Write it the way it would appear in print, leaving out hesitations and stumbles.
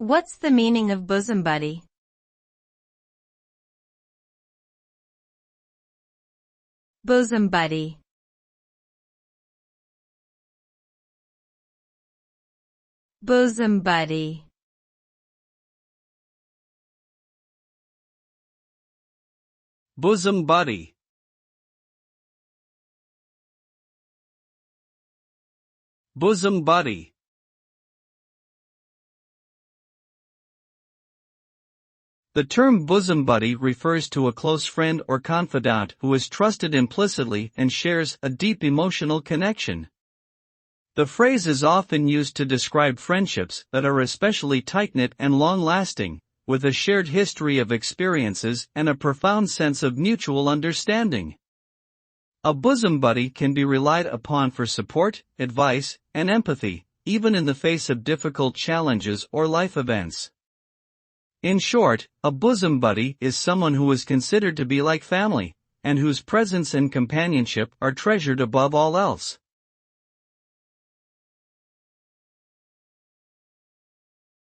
What's the meaning of bosom buddy? Bosom buddy. Bosom buddy. Bosom buddy. Bosom buddy. The term bosom buddy refers to a close friend or confidant who is trusted implicitly and shares a deep emotional connection. The phrase is often used to describe friendships that are especially tight-knit and long-lasting, with a shared history of experiences and a profound sense of mutual understanding. A bosom buddy can be relied upon for support, advice, and empathy, even in the face of difficult challenges or life events. In short, a bosom buddy is someone who is considered to be like family, and whose presence and companionship are treasured above all else.